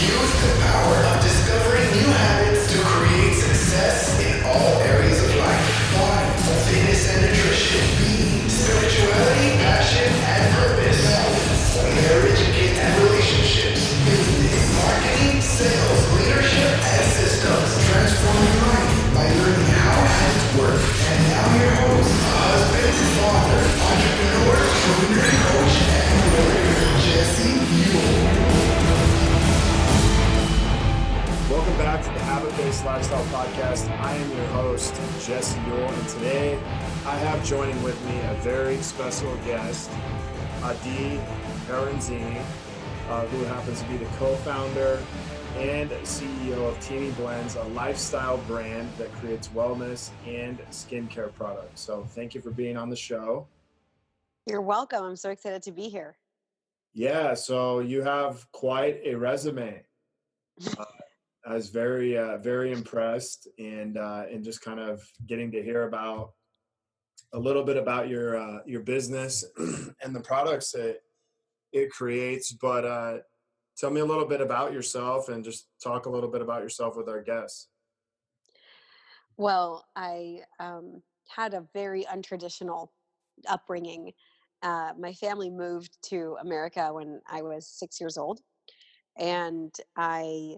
Use the power of discovering new habits to create success in all areas of life. Body, fitness and nutrition, being, spirituality, passion and purpose, balance, marriage, kids and relationships, business, marketing, sales, leadership and systems. Transform your life by learning how habits work. And now your host, husband, father, entrepreneur, trainer, coach, and warrior, Jesse Mule. Welcome back to the Habit-Based Lifestyle Podcast. I am your host, Jesse Mule, and today I have joining with me a very special guest, Arezzini, who happens to be the co-founder and CEO of Teeny Blends, a lifestyle brand that creates wellness and skincare products. So thank you for being on the show. You're welcome. I'm so excited to be here. Yeah, so you have quite a resume. I was very impressed, and just kind of getting to hear about a little bit about your business and the products that it creates. But tell me a little bit about yourself, and just talk a little bit about yourself with our guests. Well, I had a very untraditional upbringing. My family moved to America when I was 6 years old, and I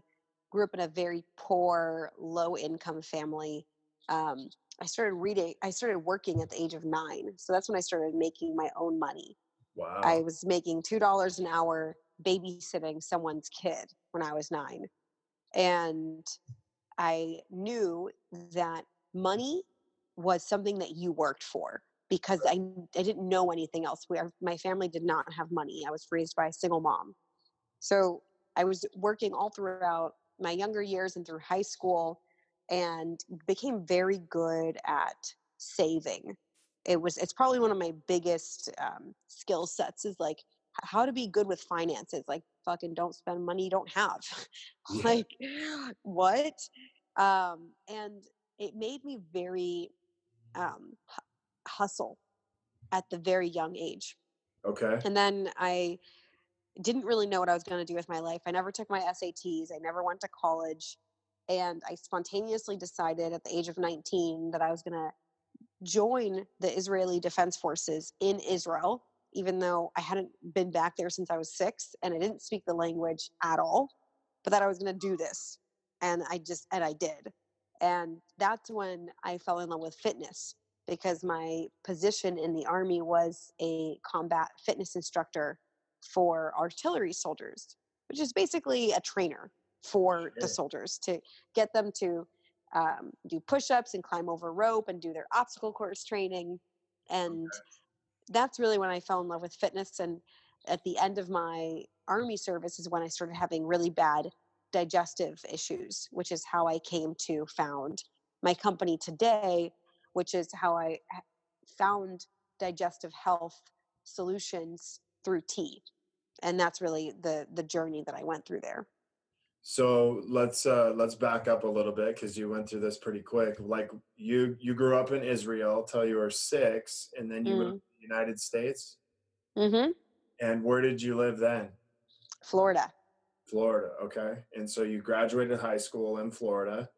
grew up in a very poor, low-income family. I started working at the age of 9. So that's when I started making my own money. Wow. I was making $2 an hour babysitting someone's kid when I was 9. And I knew that money was something that you worked for because I didn't know anything else. My family did not have money. I was raised by a single mom. So I was working all throughout my younger years and through high school, and became very good at saving. It's probably one of my biggest skill sets, is like how to be good with finances. Like, fucking don't spend money you don't have. Yeah. Like, what? And it made me very hustle at the very young age. Okay. And then I didn't really know what I was going to do with my life. I never took my SATs. I never went to college. And I spontaneously decided at the age of 19 that I was going to join the Israeli Defense Forces in Israel, even though I hadn't been back there since I was 6 and I didn't speak the language at all, but that I was going to do this. And I did. And that's when I fell in love with fitness, because my position in the Army was a combat fitness instructor for artillery soldiers, which is basically a trainer for the soldiers, to get them to do push-ups and climb over rope and do their obstacle course training. And that's really when I fell in love with fitness. And at the end of my Army service is when I started having really bad digestive issues, which is how I came to found my company today, which is how I found Digestive Health solutions through tea. And that's really the journey that I went through there. So let's back up a little bit, because you went through this pretty quick. Like, you grew up in Israel till you were 6, and then you moved to the United States. Mm-hmm. And where did you live then? Florida. Florida. Okay. And so you graduated high school in Florida,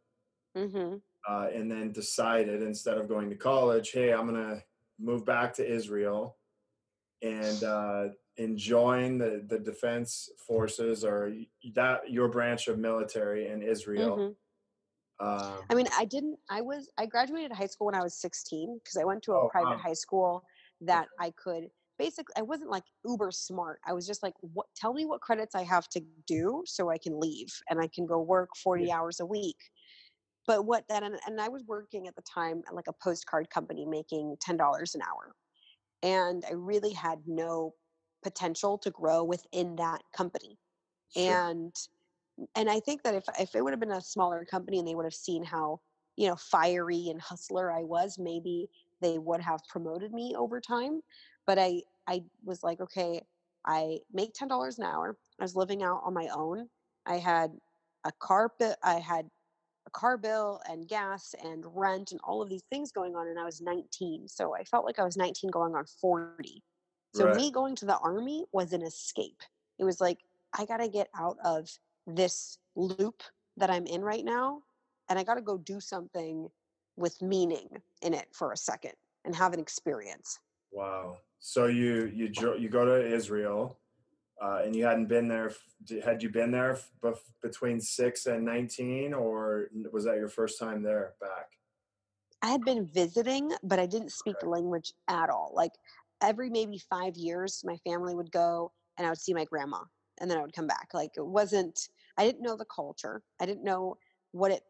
Mm-hmm. and then decided, instead of going to college, hey, I'm gonna move back to Israel and join the defense forces, or that your branch of military in Israel. Mm-hmm. I mean, I graduated high school when I was 16, because I went to a private high school that I could basically, I wasn't like uber smart. I was just like, tell me what credits I have to do so I can leave and I can go work 40 hours a week. But and I was working at the time at like a postcard company making $10 an hour. And I really had no potential to grow within that company. Sure. And I think that if it would have been a smaller company and they would have seen how, fiery and hustler I was, maybe they would have promoted me over time. But I was like, okay, I make $10 an hour. I was living out on my own. I had a car bill and gas and rent and all of these things going on, and I was 19. So I felt like I was 19 going on 40. So Right. me going to the Army was an escape. It was like, I got to get out of this loop that I'm in right now, and I got to go do something with meaning in it for a second and have an experience. Wow. So you go to Israel, and you hadn't been there. Had you been there between 6 and 19, or was that your first time there back? I had been visiting, but I didn't speak the language at all. Like every maybe 5 years, my family would go and I would see my grandma and then I would come back. Like it wasn't, I didn't know the culture. I didn't know what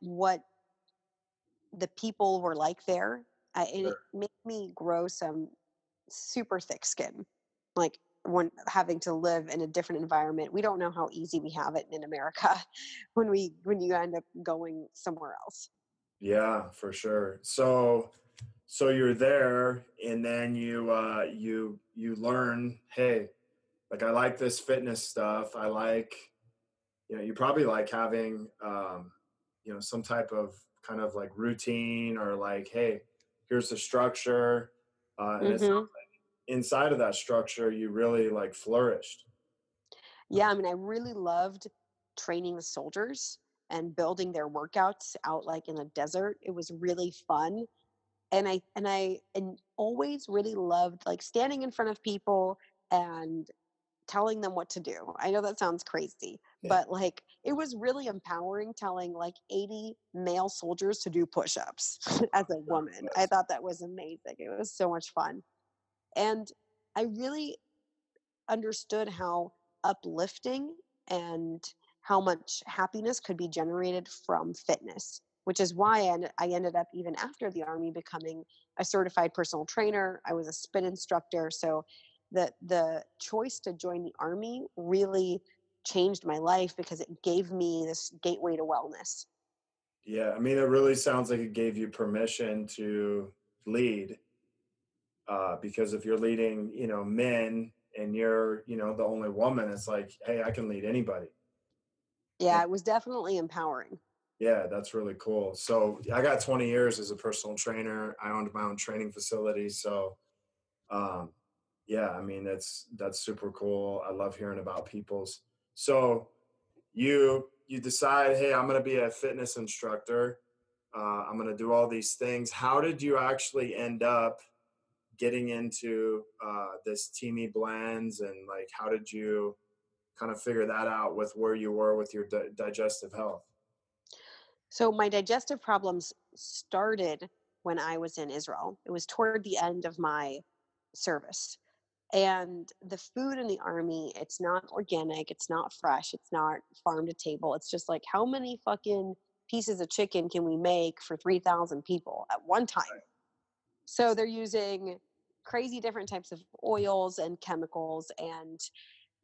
the people were like there. And it Sure. made me grow some super thick skin. Like when having to live in a different environment, we don't know how easy we have it in America when you end up going somewhere else. Yeah, for sure. So you're there, and then you learn, hey, like I like this fitness stuff. I like, you probably like having, some type of kind of like routine, or like, hey, here's the structure, and it's Hmm. inside of that structure you really like flourished. Yeah, I mean, I really loved training the soldiers and building their workouts out like in the desert. It was really fun. And I always really loved like standing in front of people and telling them what to do. I know that sounds crazy, but like it was really empowering telling like 80 male soldiers to do push-ups as a Sure, woman. I yes. thought that was amazing. It was so much fun. And I really understood how uplifting and how much happiness could be generated from fitness, which is why I ended up, even after the Army, becoming a certified personal trainer. I was a spin instructor. So the choice to join the Army really changed my life because it gave me this gateway to wellness. Yeah, I mean, it really sounds like it gave you permission to lead, because if you're leading, men, and you're, the only woman, it's like, hey, I can lead anybody. And Yeah, it was definitely empowering. yeah, that's really cool. So I got 20 years as a personal trainer. I owned my own training facility. So, um, yeah, I mean, that's super cool. I love hearing about people's. So you decide, hey, I'm going to be a fitness instructor. I'm going to do all these things. How did you actually end up getting into this teamy blends, and like how did you kind of figure that out with where you were with your digestive health? So my digestive problems started when I was in Israel. It was toward the end of my service. And the food in the army, it's not organic, it's not fresh, it's not farm to table. It's just like, how many fucking pieces of chicken can we make for 3,000 people at one time? So they're using crazy different types of oils and chemicals. And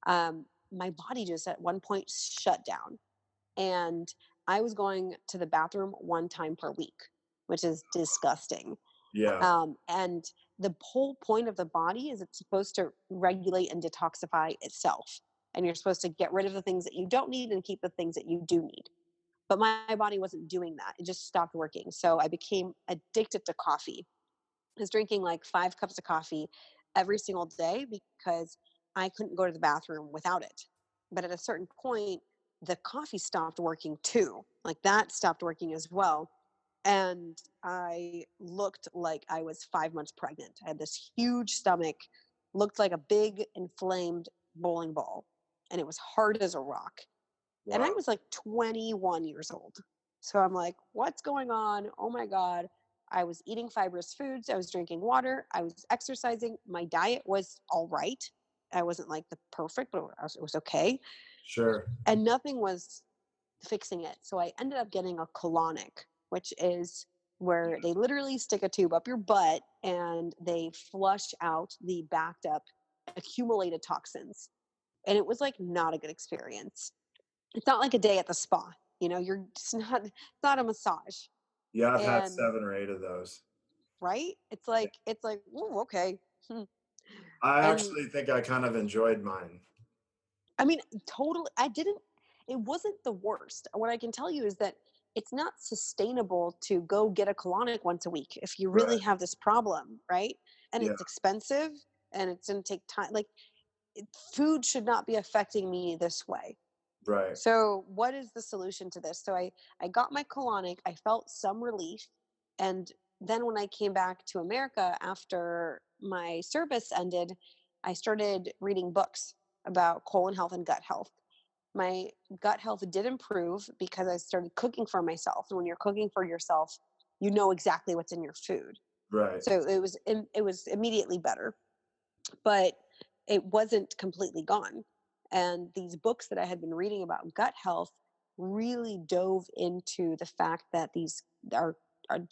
my body just at one point shut down. And I was going to the bathroom one time per week, which is disgusting. Yeah. And the whole point of the body is it's supposed to regulate and detoxify itself. And you're supposed to get rid of the things that you don't need and keep the things that you do need. But my body wasn't doing that. It just stopped working. So I became addicted to coffee. I was drinking like 5 cups of coffee every single day because I couldn't go to the bathroom without it. But at a certain point, the coffee stopped working too. Like that stopped working as well. And I looked like I was 5 months pregnant. I had this huge stomach, looked like a big inflamed bowling ball, and it was hard as a rock. And I Wow. was like 21 years old. So I'm like, what's going on? Oh my God. I was eating fibrous foods. I was drinking water. I was exercising. My diet was all right. I wasn't like the perfect, but it was okay. Sure. And nothing was fixing it. So I ended up getting a colonic, which is where they literally stick a tube up your butt and they flush out the backed up accumulated toxins. And it was like not a good experience. It's not like a day at the spa. You're just not, it's not a massage. Yeah, I've had And 7 or 8 of those. right. It's like, oh, okay. Hmm. I And actually think I kind of enjoyed mine. I mean, totally. It wasn't the worst. What I can tell you is that it's not sustainable to go get a colonic once a week if you really Right. have this problem, right? And Yeah. it's expensive and it's going to take time. Like, food should not be affecting me this way. Right. So what is the solution to this? So I got my colonic, I felt some relief. And then when I came back to America after my service ended, I started reading books about colon health and gut health. My gut health did improve because I started cooking for myself. And when you're cooking for yourself, you know exactly what's in your food. Right. So it was immediately better, but it wasn't completely gone. And these books that I had been reading about gut health really dove into the fact that these are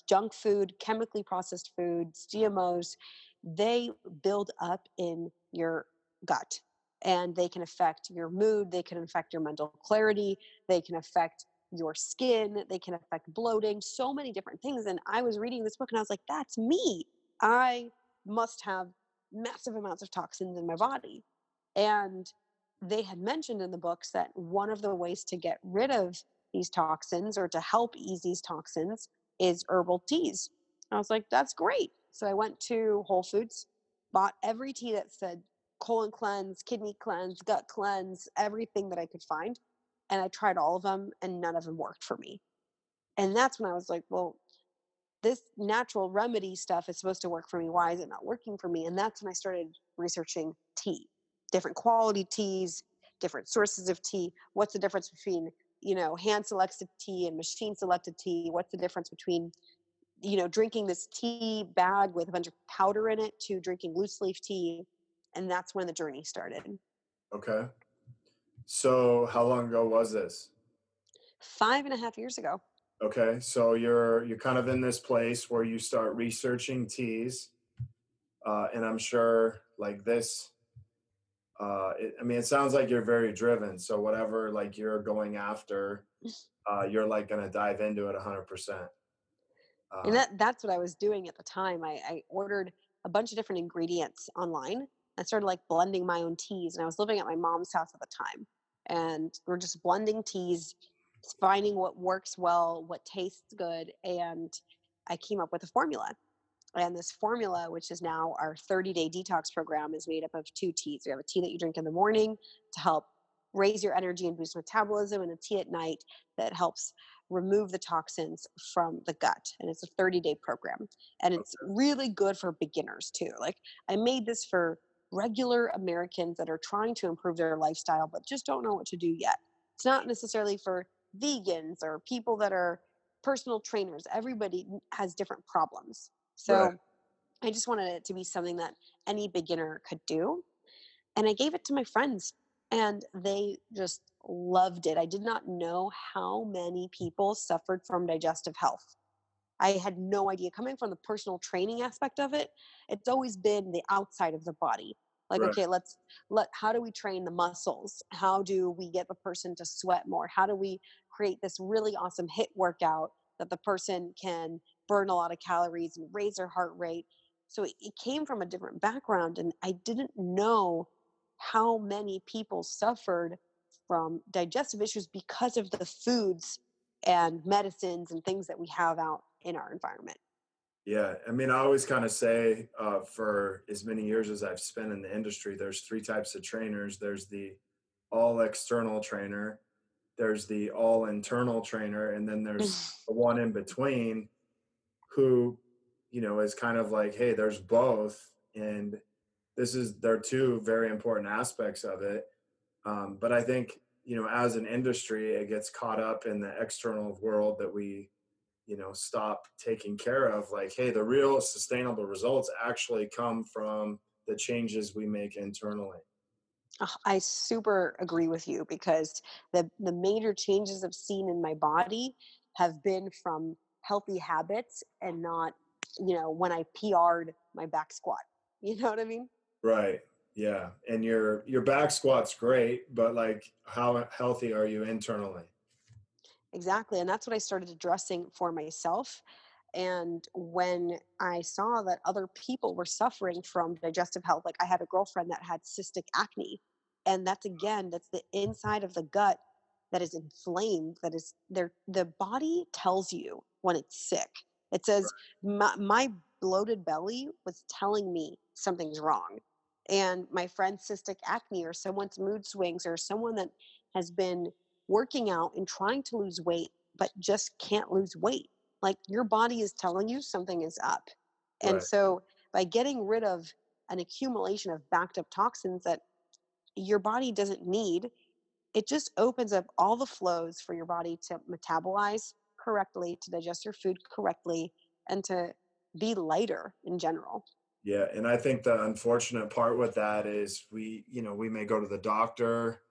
junk food, chemically processed foods, GMOs, they build up in your gut and they can affect your mood, they can affect your mental clarity, they can affect your skin, they can affect bloating, so many different things. And I was reading this book and I was like, that's me. I must have massive amounts of toxins in my body. And they had mentioned in the books that one of the ways to get rid of these toxins or to help ease these toxins is herbal teas. I was like, that's great. So I went to Whole Foods, bought every tea that said colon cleanse, kidney cleanse, gut cleanse, everything that I could find. And I tried all of them and none of them worked for me. And that's when I was like, well, this natural remedy stuff is supposed to work for me. Why is it not working for me? And that's when I started researching tea, different quality teas, different sources of tea. What's the difference between, hand selected tea and machine selected tea? What's the difference between, drinking this tea bag with a bunch of powder in it to drinking loose leaf tea? And that's when the journey started. Okay. So how long ago was this? 5.5 years ago. Okay. So you're kind of in this place where you start researching teas. And I'm sure like this, I mean, it sounds like you're very driven. So whatever like you're going after, you're like going to dive into it 100%. And Uh, that's what I was doing at the time. I ordered a bunch of different ingredients online. I started like blending my own teas, and I was living at my mom's house at the time. And we're just blending teas, finding what works well, what tastes good, and I came up with a formula. And this formula, which is now our 30-day detox program, is made up of two teas. We have a tea that you drink in the morning to help raise your energy and boost metabolism, and a tea at night that helps remove the toxins from the gut. And it's a 30-day program. And it's really good for beginners too. Like, I made this for regular Americans that are trying to improve their lifestyle, but just don't know what to do yet. It's not necessarily for vegans or people that are personal trainers. Everybody has different problems. right. So I just wanted it to be something that any beginner could do. And I gave it to my friends and they just loved it. I did not know how many people suffered from digestive health. I had no idea. Coming from the personal training aspect of it, it's always been the outside of the body. Like, Right. okay, how do we train the muscles? How do we get the person to sweat more? How do we create this really awesome HIIT workout that the person can burn a lot of calories and raise their heart rate? So it came from a different background, and I didn't know how many people suffered from digestive issues because of the foods and medicines and things that we have out in our environment. Yeah, I mean, I always kind of say for as many years as I've spent in the industry, there's three types of trainers. There's the all external trainer, there's the all internal trainer, and then there's the one in between who, is kind of like, hey, there's both. And there are two very important aspects of it. But I think, as an industry, it gets caught up in the external world that we stop taking care of. Like, hey, the real sustainable results actually come from the changes we make internally. I super agree with you because the major changes I've seen in my body have been from healthy habits and not, when I PR'd my back squat. You know what I mean? Right. Yeah. And your back squat's great, but like, how healthy are you internally? Exactly. And that's what I started addressing for myself. And when I saw that other people were suffering from digestive health, like I had a girlfriend that had cystic acne. And that's the inside of the gut that is inflamed, that is there. The body tells you when it's sick. It says, my bloated belly was telling me something's wrong. And my friend's cystic acne, or someone's mood swings, or someone that has been working out and trying to lose weight, but just can't lose weight. Like your body is telling you something is up. And Right. so by getting rid of an accumulation of backed up toxins that your body doesn't need, it just opens up all the flows for your body to metabolize correctly, to digest your food correctly, and to be lighter in general. Yeah, and I think the unfortunate part with that is we may go to the doctor,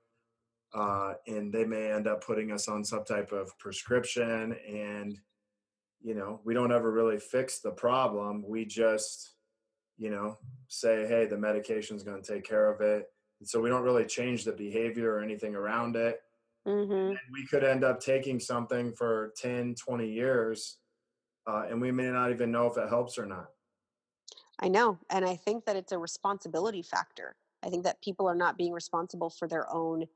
and they may end up putting us on some type of prescription, and we don't ever really fix the problem. We just, say, hey, the medication's going to take care of it. And so we don't really change the behavior or anything around it. Hmm. And we could end up taking something for 10, 20 years, and we may not even know if it helps or not. I know. And I think that it's a responsibility factor. I think that people are not being responsible for their own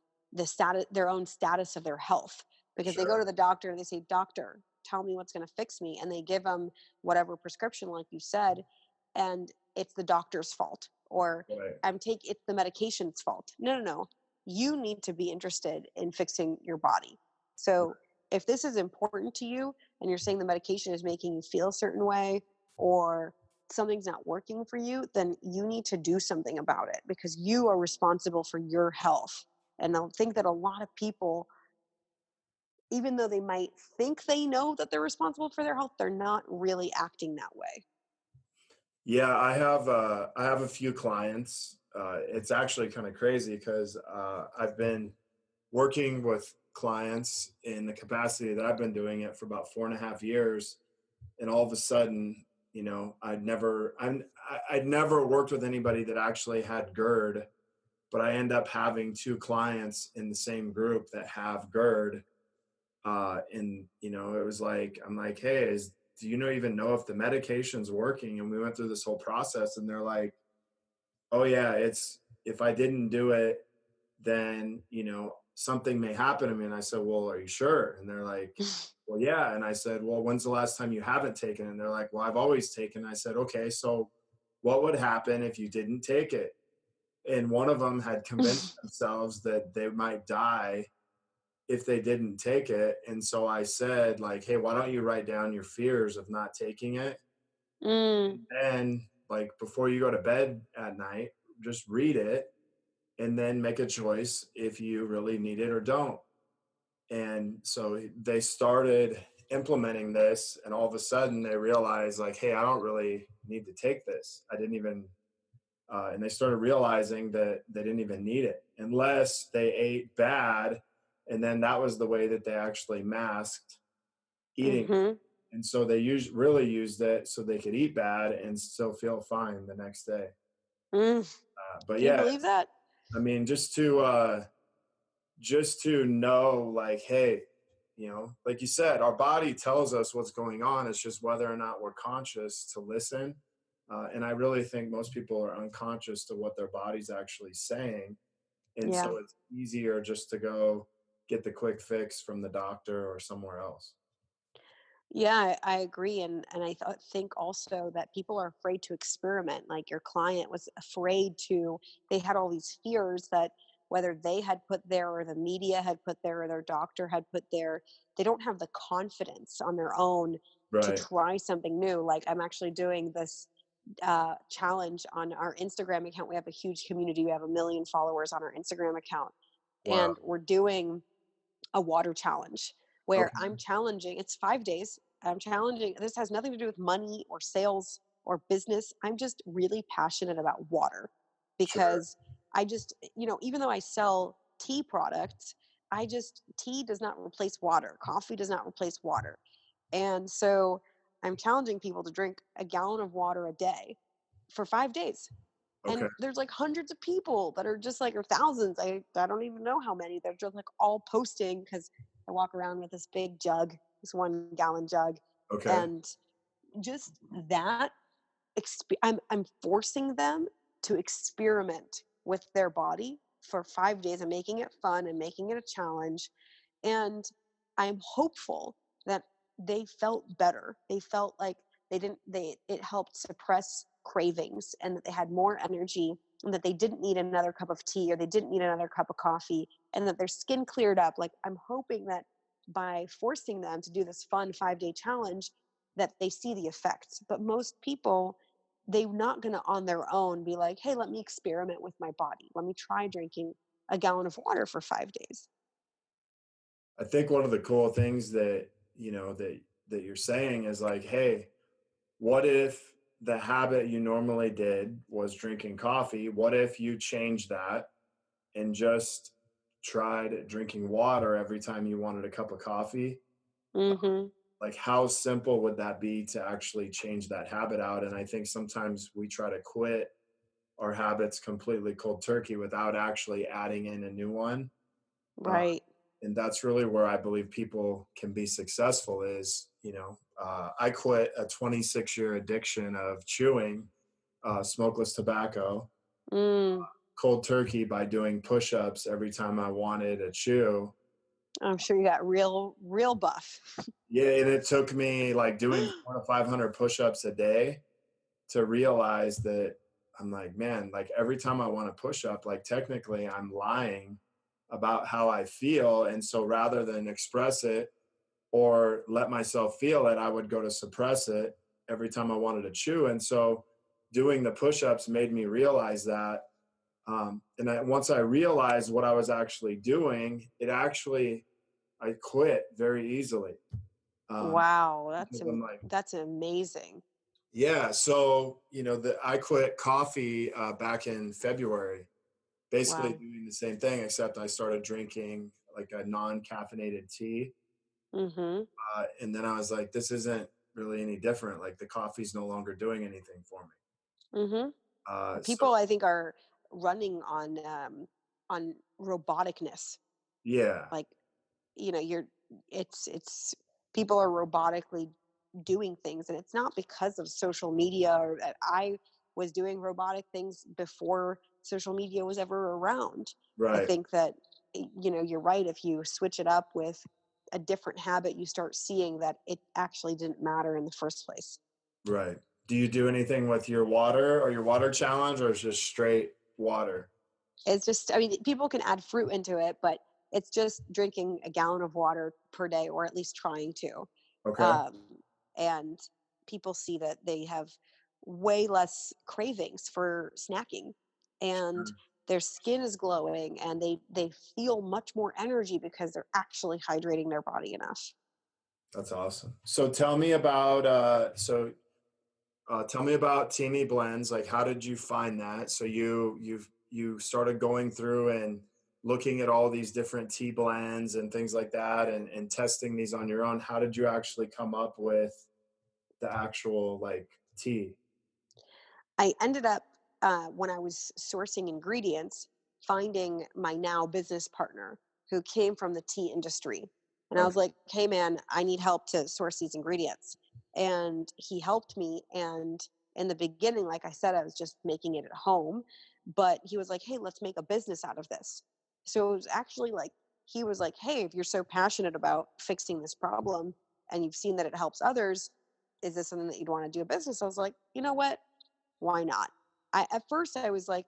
status of their health, because they go Sure. to the doctor and they say, doctor, tell me what's going to fix me. And they give them whatever prescription, like you said, and it's the doctor's fault, or Right. it's the medication's fault. No, no, no. You need to be interested in fixing your body. So if this is important to you and you're saying the medication is making you feel a certain way, or something's not working for you, then you need to do something about it, because you are responsible for your health. And I think that a lot of people, even though they might think they know that they're responsible for their health, they're not really acting that way. Yeah, I have a few clients. It's actually kind of crazy because I've been working with clients in the capacity that I've been doing it for about 4.5 years, and all of a sudden, I'd never worked with anybody that actually had GERD, but I end up having two clients in the same group that have GERD. And it was like, I'm like, hey, do you even know if the medication's working? And we went through this whole process, and they're like, oh yeah, it's, if I didn't do it, then something may happen to me. And I said, well, are you sure? And they're like, well, yeah. And I said, well, when's the last time you haven't taken it? And they're like, well, I've always taken it. I said, okay, so what would happen if you didn't take it? And one of them had convinced themselves that they might die if they didn't take it. And so I said, like, hey, why don't you write down your fears of not taking it? Mm, And like before you go to bed at night, just read it and then make a choice if you really need it or don't. And so they started implementing this, and all of a sudden they realized, like, hey, I don't really need to take this. I didn't even, and they started realizing that they didn't even need it unless they ate bad. And then that was the way that they actually masked eating. mm-hmm. And so they really used it so they could eat bad and still feel fine the next day. Mm. But Can you yeah, believe that? I mean, just to know, like, hey, like you said, our body tells us what's going on. It's just whether or not we're conscious to listen. And I really think most people are unconscious to what their body's actually saying. And Yeah. so it's easier just to go get the quick fix from the doctor or somewhere else. Yeah, I agree. And think also that people are afraid to experiment. Like your client was afraid to, they had all these fears that whether they had put there, or the media had put there, or their doctor had put there, they don't have the confidence on their own to Right. try something new. Like I'm actually doing this challenge on our Instagram account. We have a huge community. We have 1 million followers on our Instagram account. Wow. And we're doing a water challenge where Okay. I'm challenging, it's 5 days. I'm challenging, this has nothing to do with money or sales or business. I'm just really passionate about water, Sure. because I just, even though I sell tea products, tea does not replace water. Coffee does not replace water. And so I'm challenging people to drink a gallon of water a day for 5 days. Okay. And there's like hundreds of people that are just like, or thousands, I don't even know how many, they're just like all posting, because I walk around with this big jug, this 1 gallon jug. Okay. And just that I'm forcing them to experiment with their body for 5 days and making it fun and making it a challenge. And I'm hopeful that they felt better. They felt like it helped suppress cravings, and that they had more energy, and that they didn't need another cup of tea, or they didn't need another cup of coffee. and that their skin cleared up. Like, I'm hoping that by forcing them to do this fun 5-day challenge, that they see the effects. But most people, they're not going to on their own be like, hey, let me experiment with my body. Let me try drinking a gallon of water for 5 days. I think one of the cool things that, that you're saying is like, hey, what if the habit you normally did was drinking coffee? What if you changed that and just tried drinking water every time you wanted a cup of coffee? Mm-hmm. Like, how simple would that be to actually change that habit out? And I think sometimes we try to quit our habits completely cold turkey without actually adding in a new one. Uh, Right. and that's really where I believe people can be successful is, I quit a 26-year addiction of chewing smokeless tobacco Mm. cold turkey by doing push-ups every time I wanted a chew. I'm sure you got real buff. Yeah, and it took me like doing 400 to 500 push-ups a day to realize that I'm like, man, like every time I want to push up, like technically I'm lying about how I feel. And so rather than express it or let myself feel it, I would go to suppress it every time I wanted to chew. And so doing the push-ups made me realize that. Once I realized what I was actually doing, I quit very easily. Wow, Because I'm like, that's amazing. yeah. So, I quit coffee back in February, basically Wow. doing the same thing, except I started drinking like a non-caffeinated tea. Mm-hmm. And then I was like, this isn't really any different. Like the coffee's no longer doing anything for me. Mm-hmm. So People, I think, are running on roboticness. yeah, Like, you're it's people are robotically doing things, and it's not because of social media, or that I was doing robotic things before social media was ever around. I right, think that you're right. If you switch it up with a different habit, you start seeing that it actually didn't matter in the first place. right. Do you do anything with your water or your water challenge, or it's just straight water? It's just, I mean, people can add fruit into it, but it's just drinking a gallon of water per day, or at least trying to. Okay. Um, and people see that they have way less cravings for snacking, and Sure. their skin is glowing, and they feel much more energy because they're actually hydrating their body enough. That's awesome. So tell me about Teamy Blends. Like, how did you find that? So you started going through and looking at all these different tea blends and things like that, and testing these on your own. How did you actually come up with the actual like tea? I ended up, when I was sourcing ingredients, finding my now business partner who came from the tea industry. And I Okay. was like, hey, man, I need help to source these ingredients. And he helped me. And in the beginning, like I said, I was just making it at home. But he was like, hey, let's make a business out of this. So it was actually like, he was like, hey, if you're so passionate about fixing this problem and you've seen that it helps others, is this something that you'd want to do a business? I was like, you know what? Why not? At first I was like,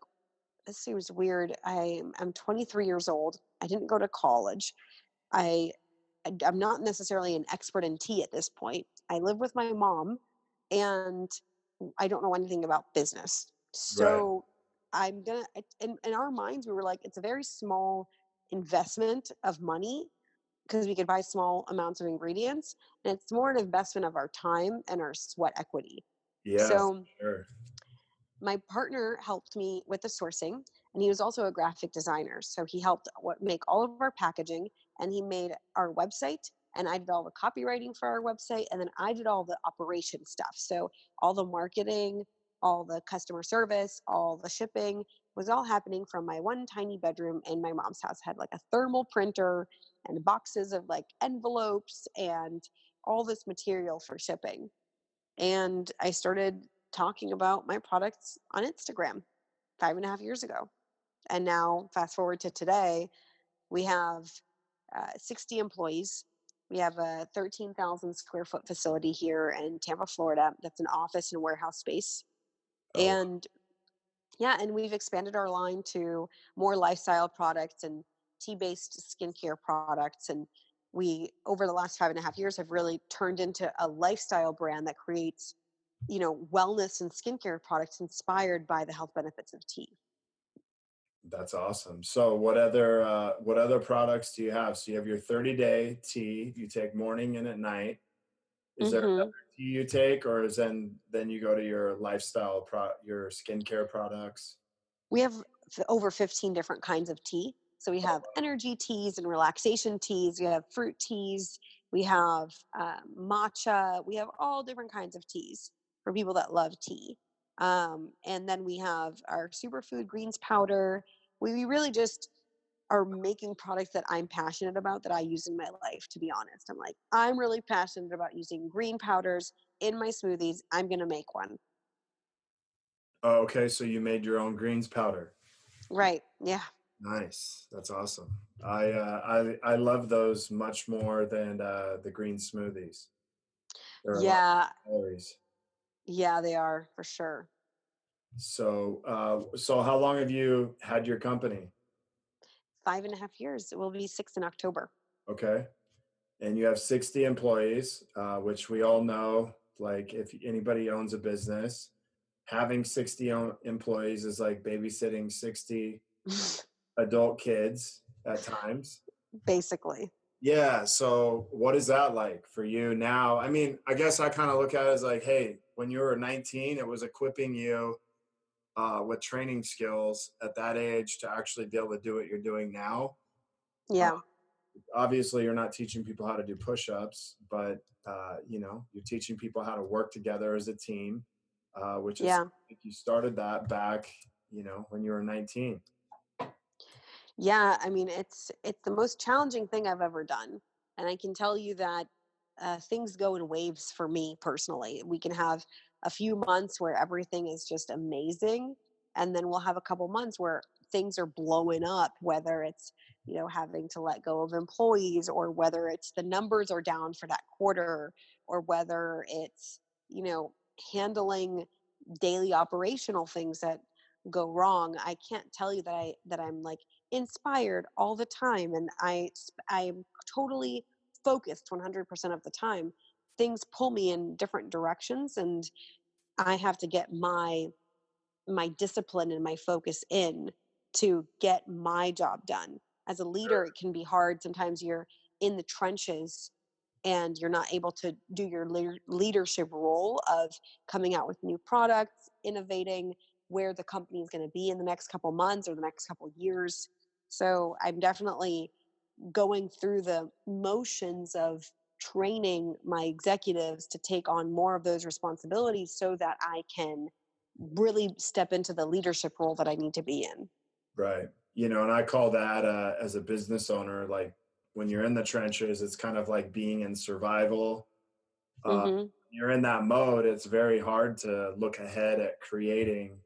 this seems weird. I'm 23 years old. I didn't go to college. I I'm not necessarily an expert in tea at this point. I live with my mom, and I don't know anything about business. Right. So I'm gonna, in our minds, we were like, it's a very small investment of money because we could buy small amounts of ingredients, and it's more an investment of our time and our sweat equity. Yeah, for So sure. my partner helped me with the sourcing, and he was also a graphic designer, so he helped make all of our packaging, and he made our website, and I did all the copywriting for our website, and then I did all the operation stuff. So all the marketing, all the customer service, all the shipping was all happening from my one tiny bedroom in my mom's house. Had like a thermal printer and boxes of like envelopes and all this material for shipping. And I started talking about my products on Instagram 5.5 years ago. And now, fast forward to today, we have 60 employees. We have a 13,000 square foot facility here in Tampa, Florida. That's an office and warehouse space. Oh, And yeah, and we've expanded our line to more lifestyle products and tea-based skincare products. And we, over the last 5.5 years, have really turned into a lifestyle brand that creates, wellness and skincare products inspired by the health benefits of tea. That's awesome. So what other products do you have? So you have your 30-day tea you take morning and at night. Is there Hmm. another tea you take, or is then you go to your your skincare products? We have over 15 different kinds of tea. So we have energy teas and relaxation teas. We have fruit teas. We have matcha. We have all different kinds of teas for people that love tea. And then we have our superfood greens powder. We really just are making products that I'm passionate about that I use in my life, to be honest. I'm really passionate about using green powders in my smoothies. I'm going to make one. Oh, okay, so you made your own greens powder. Right. Yeah. Nice. That's awesome. I love those much more than the green smoothies. There are a lot Yeah. of calories. Yeah, they are for sure. So how long have you had your company? 5.5 years. It will be 6 in October. Okay. And you have 60 employees, which we all know, like if anybody owns a business, having 60 employees is like babysitting 60 adult kids at times. Basically. Yeah. So what is that like for you now? I mean, I guess I kind of look at it as like, hey, when you were 19, it was equipping you with training skills at that age to actually be able to do what you're doing now. Uh, Yeah. Obviously, you're not teaching people how to do push-ups, but you're teaching people how to work together as a team, which is, Yeah. I think you started that back, when you were 19. Yeah, I mean, it's the most challenging thing I've ever done, and I can tell you that things go in waves for me personally. We can have a few months where everything is just amazing, and then we'll have a couple months where things are blowing up, whether it's having to let go of employees, or whether it's the numbers are down for that quarter, or whether it's you know handling daily operational things that go wrong. I can't tell you that I'm like inspired all the time, and I'm totally focused 100% of the time. Things pull me in different directions, and I have to get my discipline and my focus in to get my job done. As a leader, it can be hard. Sometimes you're in the trenches and you're not able to do your leadership role of coming out with new products, innovating where the company is going to be in the next couple months or the next couple years. So I'm definitely going through the motions of training my executives to take on more of those responsibilities so that I can really step into the leadership role that I need to be in. Right. And I call that as a business owner, like when you're in the trenches, it's kind of like being in survival. Hmm. You're in that mode. It's very hard to look ahead at creating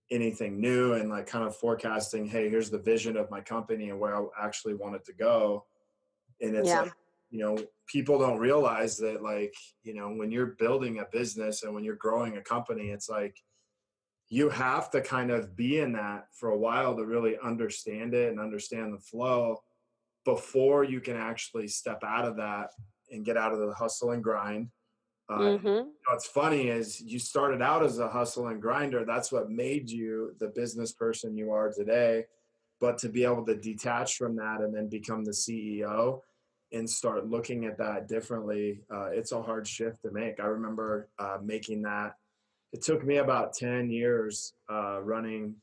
anything new and like kind of forecasting, hey, here's the vision of my company and where I actually want it to go. And it's Yeah. like, people don't realize that, like, when you're building a business and when you're growing a company, it's like you have to kind of be in that for a while to really understand it and understand the flow before you can actually step out of that and get out of the hustle and grind. Hmm. What's funny is you started out as a hustle and grinder. That's what made you the business person you are today. But to be able to detach from that and then become the CEO and start looking at that differently, it's a hard shift to make. I remember making that. It took me about 10 years running,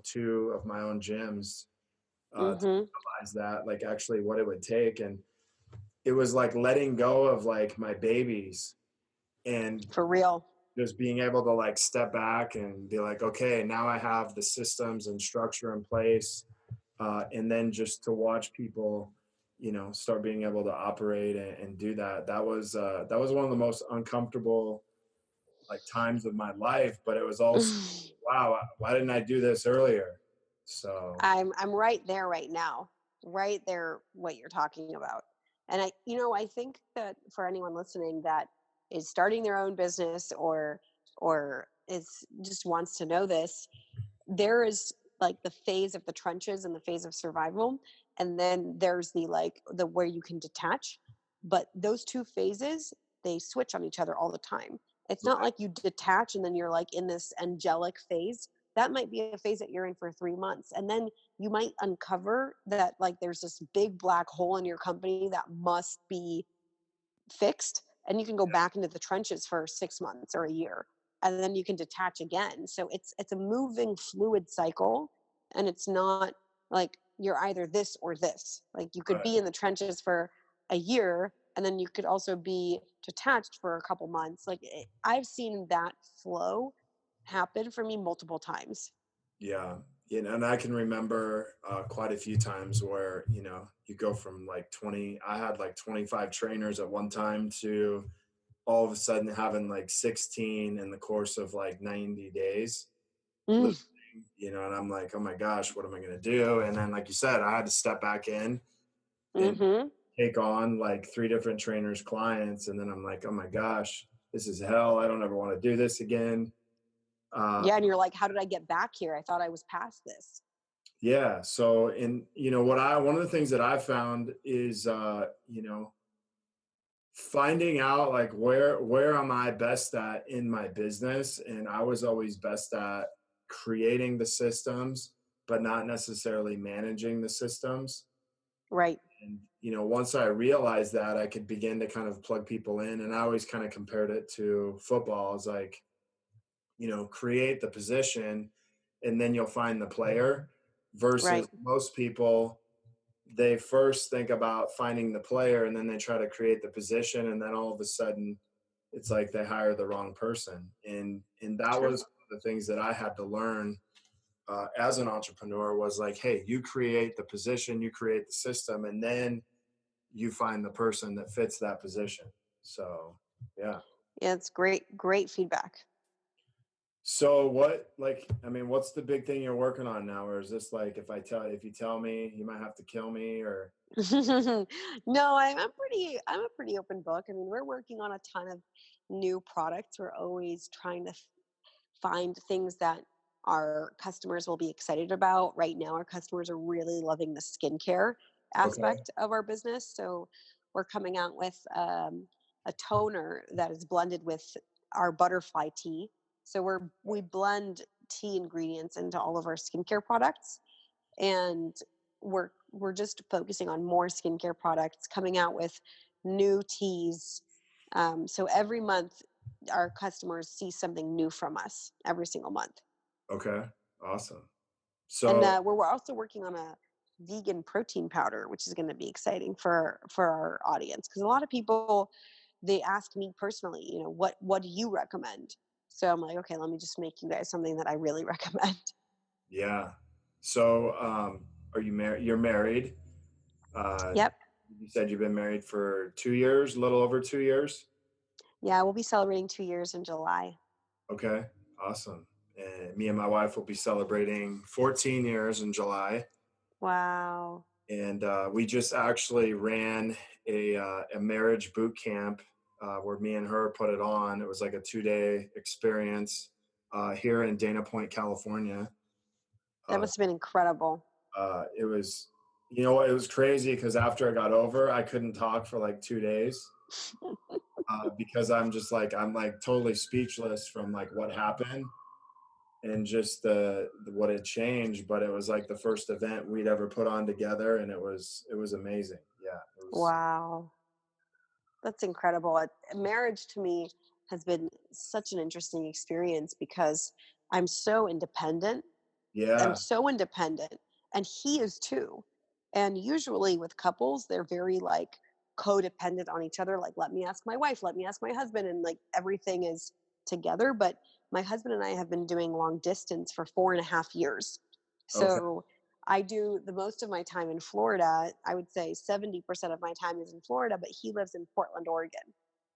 two of my own gyms to Hmm. realize that, like, actually what it would take. And it was like letting go of like my babies and For real. just being able to like step back and be like, okay, now I have the systems and structure in place. And then just to watch people, start being able to operate and do that. That was one of the most uncomfortable like times of my life, but it was also, wow, why didn't I do this earlier? So I'm right there right now, right there, what you're talking about. And I think that for anyone listening that is starting their own business, or is just wants to know this, there is like the phase of the trenches and the phase of survival. and then there's the where you can detach. But those two phases, they switch on each other all the time. It's not Right. like you detach and then you're like in this angelic phase. That might be a phase that you're in for 3 months, and then you might uncover that like there's this big black hole in your company that must be fixed, and you can go back into the trenches for 6 months or a year, and then you can detach again. So it's a moving fluid cycle, and it's not like you're either this or this. Like you could Right. be in the trenches for a year, and then you could also be detached for a couple months. I've seen that flow happen for me multiple times. Yeah. And I can remember quite a few times where, you go from like 20, I had like 25 trainers at one time to all of a sudden having like 16 in the course of like 90 days, Mm, and I'm like, oh my gosh, what am I going to do? And then, like you said, I had to step back in and mm-hmm. take on like 3 different trainers' clients. And then I'm like, oh my gosh, this is hell. I don't ever want to do this again. Uh, Yeah, and you're like, how did I get back here? I thought I was past this. Yeah. So, one of the things that I found is, finding out like where am I best at in my business, and I was always best at creating the systems, but not necessarily managing the systems. Right. And once I realized that, I could begin to kind of plug people in, and I always kind of compared it to football. It's like, create the position and then you'll find the player, versus Right. most people, they first think about finding the player and then they try to create the position, and then all of a sudden it's like they hire the wrong person. And that True. was one of the things that I had to learn as an entrepreneur, was like, hey, you create the position, you create the system, and then you find the person that fits that position. So yeah. Yeah, it's great feedback. So what's the big thing you're working on now? Or is this like, if you tell me, you might have to kill me, or? No, I'm a pretty open book. I mean, we're working on a ton of new products. We're always trying to find things that our customers will be excited about. Right now, our customers are really loving the skincare Okay. aspect of our business. So we're coming out with a toner that is blended with our butterfly tea. So we blend tea ingredients into all of our skincare products, and we're just focusing on more skincare products, coming out with new teas. So every month, our customers see something new from us every single month. Okay. Awesome. And So we're also working on a vegan protein powder, which is going to be exciting for our audience, because a lot of people, they ask me personally, what do you recommend? So I'm like, okay, let me just make you guys something that I really recommend. yeah. So are you married? You're married. Uh, Yep. you said you've been married for 2 years, a little over 2 years. Yeah, we'll be celebrating 2 years in July. Okay. Awesome. And me and my wife will be celebrating 14 years in July. Wow. And we just actually ran a marriage boot camp where me and her put it on. It was like a 2-day experience here in Dana Point, California. That Uh, must have been incredible. it was, it was crazy because after I got over, I couldn't talk for like 2 days because I'm like totally speechless from like what happened and just what had changed. But it was like the first event we'd ever put on together, and it was amazing. Yeah, it was. Wow. That's incredible. Marriage to me has been such an interesting experience because I'm so independent. I'm Yeah. so independent, and he is too. And usually with couples, they're very like codependent on each other. Like, let me ask my wife, let me ask my husband, and like everything is together. But my husband and I have been doing long distance for 4.5 years. Okay. So I do the most of my time in Florida. I would say 70% of my time is in Florida, but he lives in Portland, Oregon.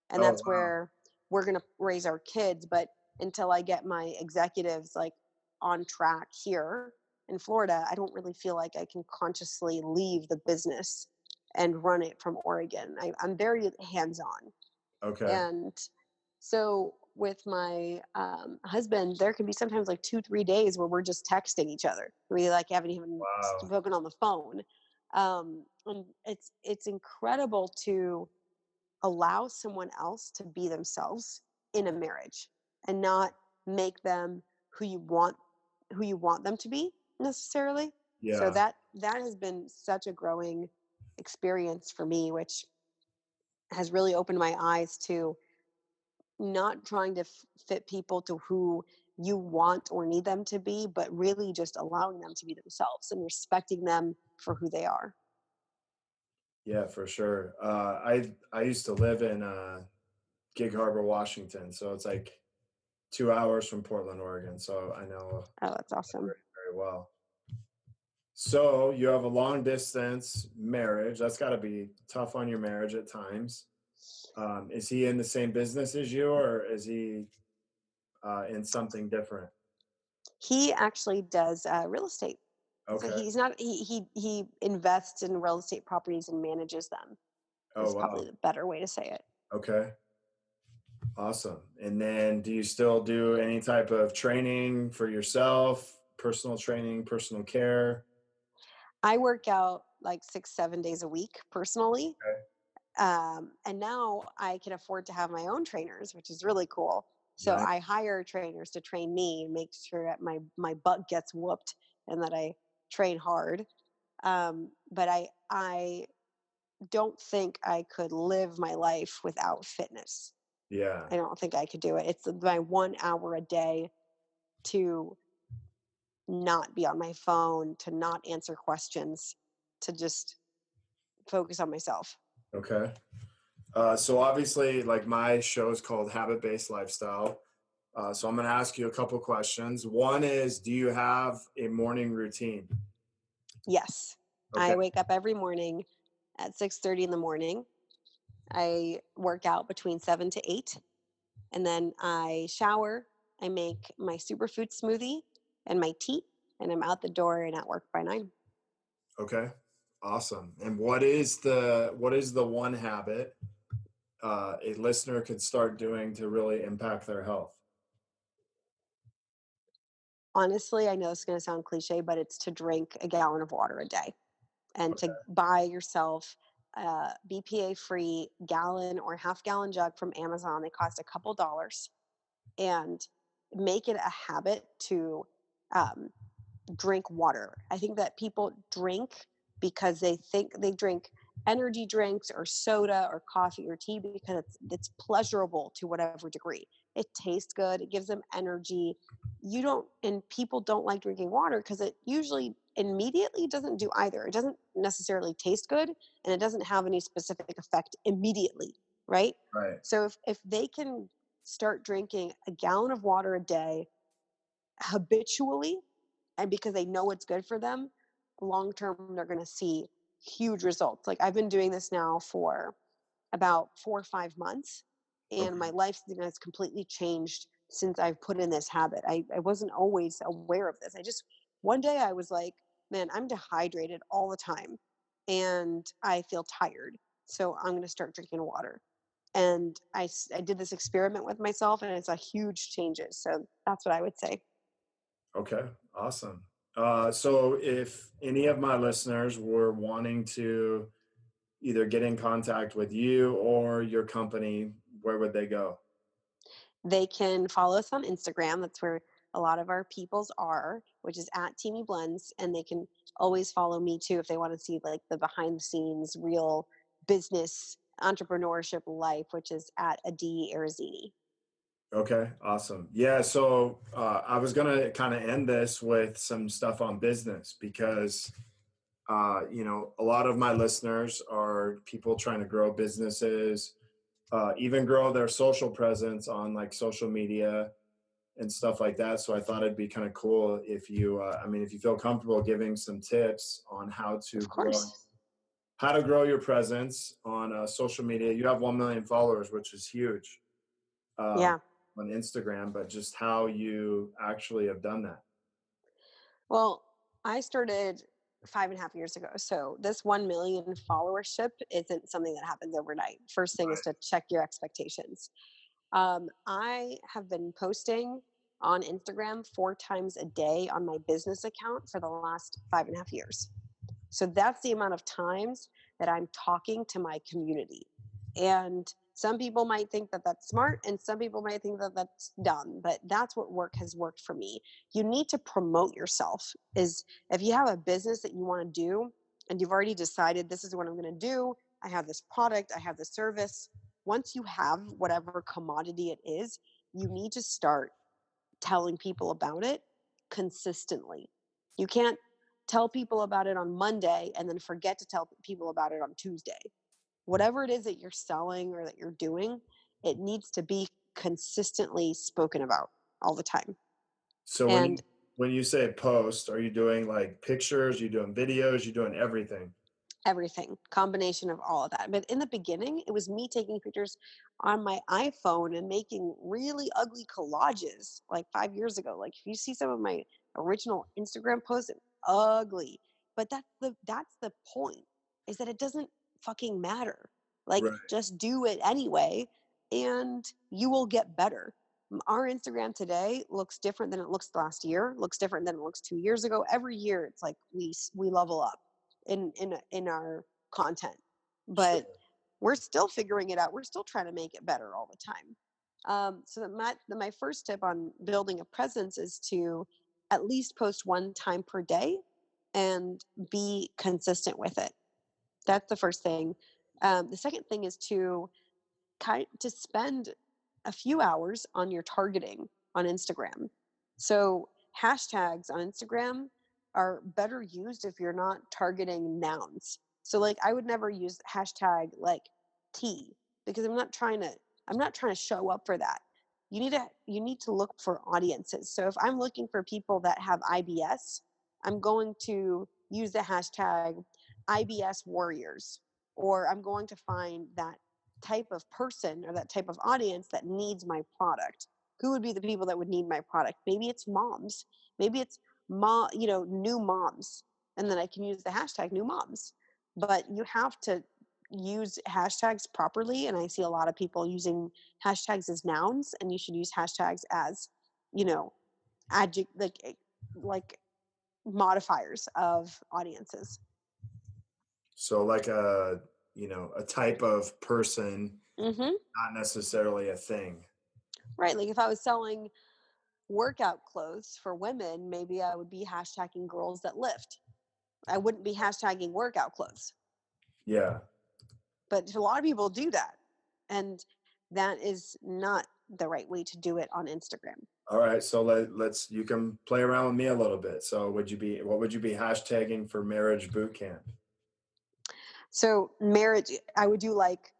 And Oh that's wow. where we're going to raise our kids. But until I get my executives like on track here in Florida, I don't really feel like I can consciously leave the business and run it from Oregon. I'm very hands on. Okay. And so with my husband, there can be sometimes like 2, 3 days where we're just texting each other. We like haven't even Wow. spoken on the phone. And it's incredible to allow someone else to be themselves in a marriage and not make them who you want them to be necessarily. So Yeah. that has been such a growing experience for me, which has really opened my eyes to not trying to fit people to who you want or need them to be, but really just allowing them to be themselves and respecting them for who they are. Yeah, for sure. I used to live in Gig Harbor, Washington, so it's like 2 hours from Portland, Oregon. So I know Oh, that's awesome. very well. So you have a long distance marriage. That's got to be tough on your marriage at times. Is he in the same business as you, or is he in something different? He actually does real estate. So Okay. he's not he invests in real estate properties and manages them. Oh, Is probably wow. the better way to say it. Okay. Awesome. And then do you still do any type of training for yourself, personal training, personal care? I work out like 6, 7 days a week personally. Okay. And now I can afford to have my own trainers, which is really cool. So Nice. I hire trainers to train me, make sure that my butt gets whooped and that I train hard. But I don't think I could live my life without fitness. Yeah. I don't think I could do it. It's my 1 hour a day to not be on my phone, to not answer questions, to just focus on myself. Okay. So obviously, like my show is called Habit Based Lifestyle. So I'm going to ask you a couple questions. One is, do you have a morning routine? Yes. Okay. I wake up every morning at 6:30 in the morning. I work out between 7 to 8 and then I shower, I make my superfood smoothie and my tea and I'm out the door and at work by 9. Okay. Awesome. And what is the one habit a listener could start doing to really impact their health? Honestly, I know it's going to sound cliche, but it's to drink a gallon of water a day and to buy yourself a BPA free gallon or half gallon jug from Amazon. They cost a couple dollars and make it a habit to um, drink water. I think that people drink because they think they drink energy drinks or soda or coffee or tea because it's pleasurable to whatever degree. It tastes good, it gives them energy. You don't and people don't like drinking water because it usually immediately doesn't do either. It doesn't necessarily taste good and it doesn't have any specific effect immediately, right? Right. So if they can start drinking a gallon of water a day habitually and because they know it's good for them, long term they're going to see huge results. Like I've been doing this now for about 4 or 5 months and my Okay. life has completely changed since I've put in this habit. I wasn't always aware of this. I just one day I was like, man, I'm dehydrated all the time and I feel tired, so I'm going to start drinking water. And I did this experiment with myself and it's a huge changes, so that's what I would say. Okay. Awesome. So if any of my listeners were wanting to either get in contact with you or your company, where would they go? They can follow us on Instagram. That's where a lot of our peoples are, which is at Teamy Blends. And they can always follow me too if they want to see like the behind the scenes, real business entrepreneurship life, which is at Arezzini. Okay, awesome. Yeah, so I was gonna kind of end this with some stuff on business because a lot of my listeners are people trying to grow businesses, even grow their social presence on like social media and stuff like that. So I thought it'd be kind of cool if if you feel comfortable giving some tips on Of course. how to grow your presence on social media. You have 1 million followers, which is huge. Um, Yeah. on Instagram, but just how you actually have done that. Well, I started 5.5 years ago. So this 1 million followership isn't something that happens overnight. First thing is to check your expectations. I have been posting on Instagram 4 times a day on my business account for the last 5.5 years. So that's the amount of times that I'm talking to my community. And some people might think that that's smart, and some people might think that that's dumb, but that's what has worked for me. You need to promote yourself. Is if you have a business that you want to do and you've already decided this is what I'm going to do, I have this product, I have this service. Once you have whatever commodity it is, you need to start telling people about it consistently. You can't tell people about it on Monday and then forget to tell people about it on Tuesday. Whatever it is that you're selling or that you're doing, it needs to be consistently spoken about all the time. So And when you say post, are you doing like pictures, you doing videos, you doing everything? everything, combination of all of that. But in the beginning, it was me taking pictures on my iPhone and making really ugly collages like 5 years ago. Like if you see some of my original Instagram posts, it's ugly. But that's the point, is that it doesn't fucking matter. Like Right. just do it anyway and you will get better. Our Instagram today looks different than it looks last year, looks different than it looks 2 years ago. Every year it's like we level up in our content, Sure. but we're still figuring it out. We're still trying to make it better all the time. So my first tip on building a presence is to at least post one time per day and be consistent with it. That's the first thing. The second thing is to spend a few hours on your targeting on Instagram. So hashtags on Instagram are better used if you're not targeting nouns. So like I would never use hashtag like tea, because I'm not trying to show up for that. You need to look for audiences. So if I'm looking for people that have IBS, I'm going to use the hashtag IBS warriors, or I'm going to find that type of person or that type of audience that needs my product. Who would be the people that would need my product? Maybe it's moms. Maybe it's new moms. And then I can use the hashtag new moms. But you have to use hashtags properly. And I see a lot of people using hashtags as nouns, and you should use hashtags as, adject like modifiers of audiences. So like a type of person, Mm-hmm. not necessarily a thing. Right. Like if I was selling workout clothes for women, maybe I would be hashtagging girls that lift. I wouldn't be hashtagging workout clothes. Yeah. But a lot of people do that. And that is not the right way to do it on Instagram. All right. So let's you can play around with me a little bit. So what would you be hashtagging for marriage boot camp? So marriage, I would do like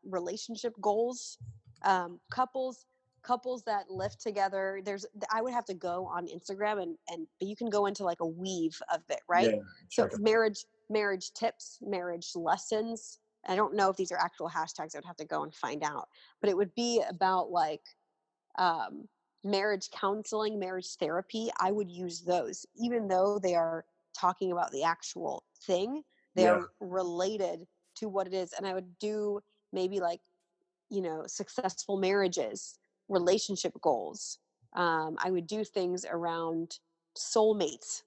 relationship goals, couples that live together. I would have to go on Instagram but you can go into like a weave of it, right? Yeah. So Check it. marriage tips, marriage lessons. I don't know if these are actual hashtags. I would have to go and find out, but it would be about like um, marriage counseling, marriage therapy. I would use those, even though they are talking about the actual thing. They Yeah. are related to what it is. And I would do maybe like, successful marriages, relationship goals. I would do things around soulmates,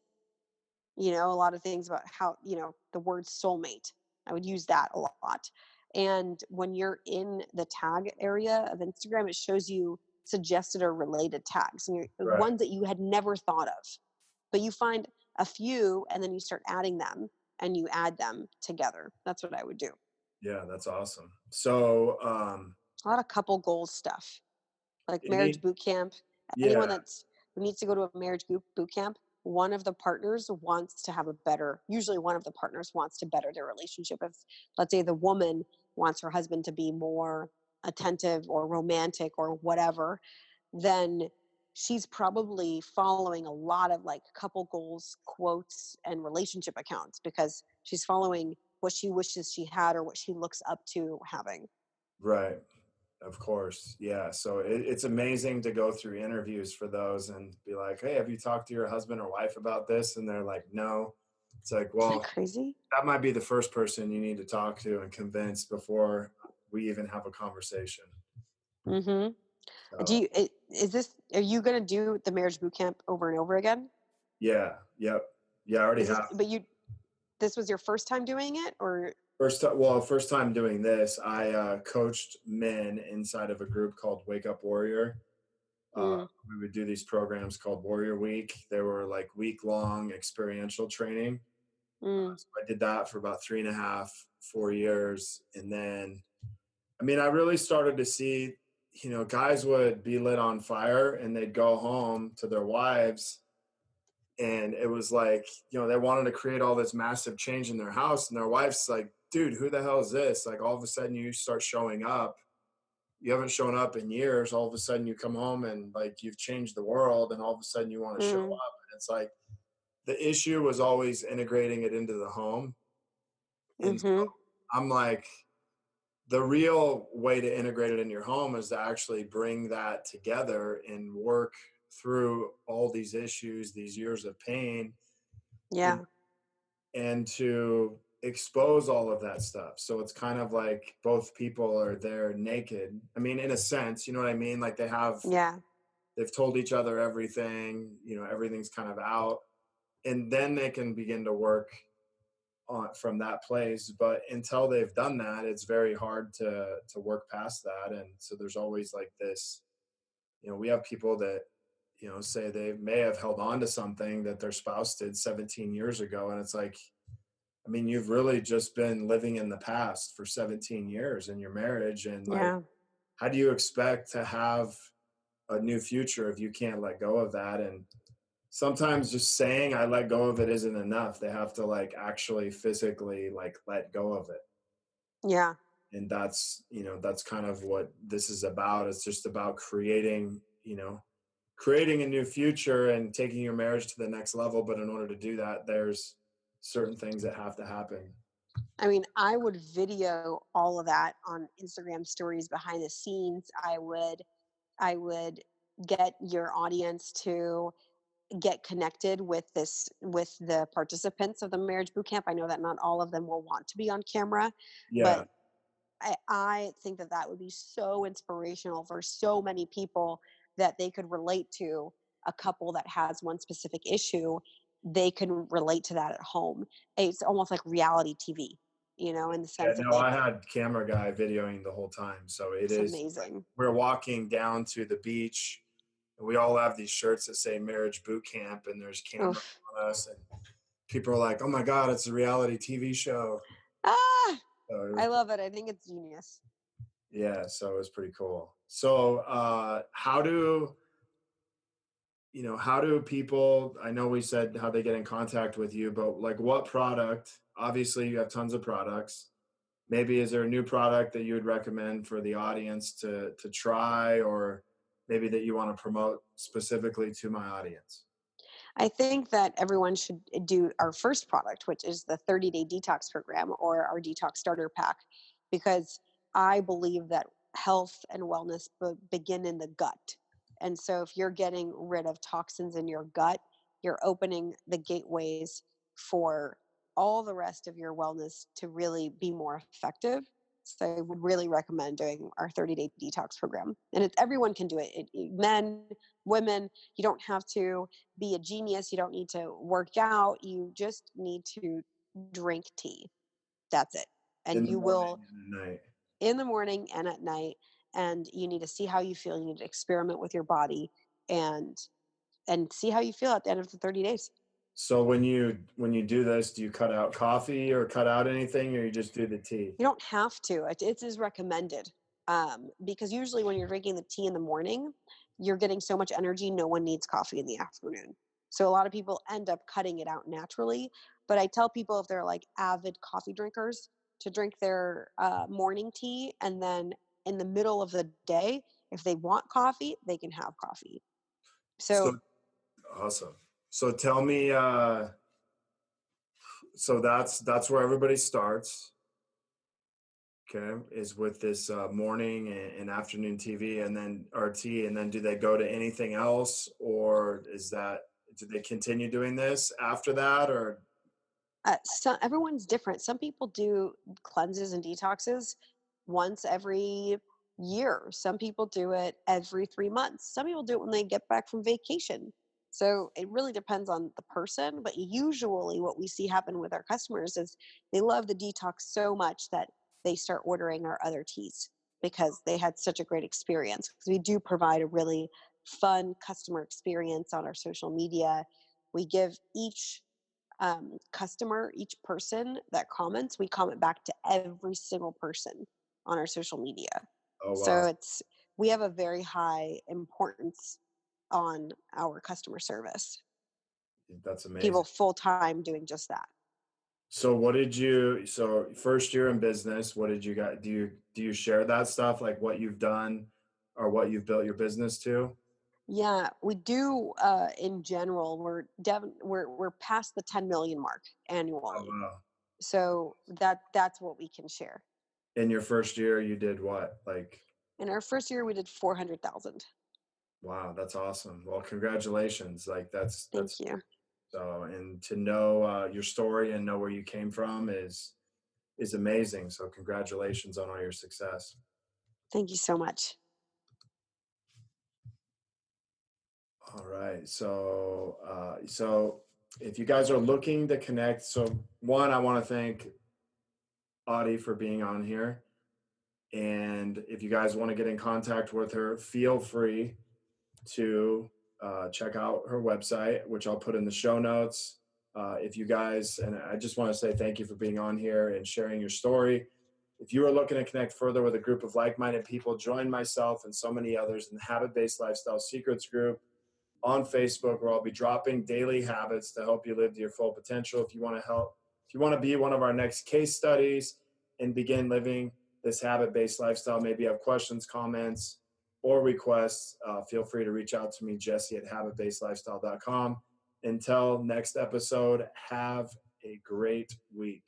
a lot of things about how, the word soulmate. I would use that a lot. And when you're in the tag area of Instagram, it shows you suggested or related tags, and Right. ones that you had never thought of. But you find a few and then you start adding them and you add them together. That's what I would do. Yeah, that's awesome. So A lot of couple goals stuff, like marriage any boot camp. yeah, Anyone who needs to go to a marriage boot camp, one of the partners wants to have usually one of the partners wants to better their relationship. If, let's say, the woman wants her husband to be more attentive or romantic or whatever, then she's probably following a lot of like couple goals quotes and relationship accounts, because she's following what she wishes she had or what she looks up to having. right. Of course. Yeah. So it's amazing to go through interviews for those and be like, hey, have you talked to your husband or wife about this? And they're like, no. It's like, Isn't that well, crazy? that might be the first person you need to talk to and convince before we even have a conversation. Mm-hmm. So, Are you going to do the marriage boot camp over and over again? yeah. Yep. Yeah, I already have. But this was your first time doing it, or? First time doing this. I coached men inside of a group called Wake Up Warrior. Mm, We would do these programs called Warrior Week. They were like week-long experiential training. mm, So I did that for about 3.5, 4 years. And then, I mean, I really started to see, guys would be lit on fire and they'd go home to their wives. And it was like, they wanted to create all this massive change in their house. And their wife's like, dude, who the hell is this? Like, all of a sudden you start showing up. You haven't shown up in years. All of a sudden you come home and like you've changed the world. And all of a sudden you want to show up. mm, And it's like, the issue was always integrating it into the home. And so mm-hmm. I'm like, the real way to integrate it in your home is to actually bring that together and work through all these issues, these years of pain, Yeah. and to expose all of that stuff. So it's kind of like both people are there naked. I mean, in a sense, you know what I mean? Like Yeah. they've told each other everything, everything's kind of out, and then they can begin to work on from that place. But until they've done that, it's very hard to work past that. And so there's always like this, we have people that, say they may have held on to something that their spouse did 17 years ago. And it's like, I mean, you've really just been living in the past for 17 years in your marriage. And like, Yeah. how do you expect to have a new future if you can't let go of that? And sometimes just saying I let go of it isn't enough. They have to like actually physically like let go of it. Yeah. And that's kind of what this is about. It's just about creating a new future and taking your marriage to the next level. But in order to do that, there's certain things that have to happen. I mean, I would video all of that on Instagram stories behind the scenes. I would get your audience to get connected with the participants of the marriage boot camp. I know that not all of them will want to be on camera, Yeah. but I think that that would be so inspirational for so many people that they could relate to a couple that has one specific issue. They can relate to that at home. It's almost like reality TV, in the Yeah, sense of no, I like, had camera guy videoing the whole time. So it it's is, amazing. we're walking down to the beach and we all have these shirts that say marriage boot camp and there's cameras Oof. on us and people are like, oh my God, it's a reality TV show. Ah, So it I was, love it. I think it's genius. yeah, so it was pretty cool. So how do people, I know we said how they get in contact with you, but like what product, obviously you have tons of products. Maybe is there a new product that you would recommend for the audience to try, or maybe that you want to promote specifically to my audience? I think that everyone should do our first product, which is the 30-day detox program or our detox starter pack, because I believe that health and wellness begin in the gut. And so if you're getting rid of toxins in your gut, you're opening the gateways for all the rest of your wellness to really be more effective. So I would really recommend doing our 30-day detox program. And everyone can do it. Men, women, you don't have to be a genius. You don't need to work out. You just need to drink tea. That's it. And In the you morning will, and at night. in the morning and at night. And you need to see how you feel. You need to experiment with your body and see how you feel at the end of the 30 days. So when you do this, do you cut out coffee or cut out anything, or you just do the tea? You don't have to. It is recommended, because usually when you're drinking the tea in the morning, you're getting so much energy. No one needs coffee in the afternoon. So a lot of people end up cutting it out naturally. But I tell people if they're like avid coffee drinkers to drink their morning tea, and then in the middle of the day, if they want coffee, they can have coffee. So So awesome. So tell me, so that's where everybody starts. Okay, is with this morning and afternoon TV and then RT, and then do they go to anything else, or do they continue doing this after that, or? so everyone's different. Some people do cleanses and detoxes once every year. Some people do it every 3 months. Some people do it when they get back from vacation. So it really depends on the person, but usually what we see happen with our customers is they love the detox so much that they start ordering our other teas because they had such a great experience. Because we do provide a really fun customer experience on our social media. We give each customer, each person that comments, we comment back to every single person on our social media. Oh, So wow. we have a very high importance on our customer service. That's People amazing. full time doing just that. So so first year in business, what did you got? Do you share that stuff, like what you've done or what you've built your business to? Yeah, we do. In general, we're past the 10 million mark Oh, annually. wow. So that's what we can share. In your first year, you did what? Like, In our first year, we did 400,000. wow, that's awesome. Well, congratulations. Like Thank you. so, and to know your story and know where you came from is amazing. So congratulations on all your success. Thank you so much. All right. So if you guys are looking to connect, so one, I want to thank Audie for being on here. And if you guys want to get in contact with her, feel free to check out her website, which I'll put in the show notes. If you guys, and I just want to say thank you for being on here and sharing your story. If you are looking to connect further with a group of like-minded people, join myself and so many others in the Habit-Based Lifestyle Secrets group on Facebook, where I'll be dropping daily habits to help you live to your full potential. If you want to be one of our next case studies and begin living this habit-based lifestyle, maybe you have questions, comments, or requests, feel free to reach out to me, Jesse at habitbasedlifestyle.com. Until next episode, have a great week.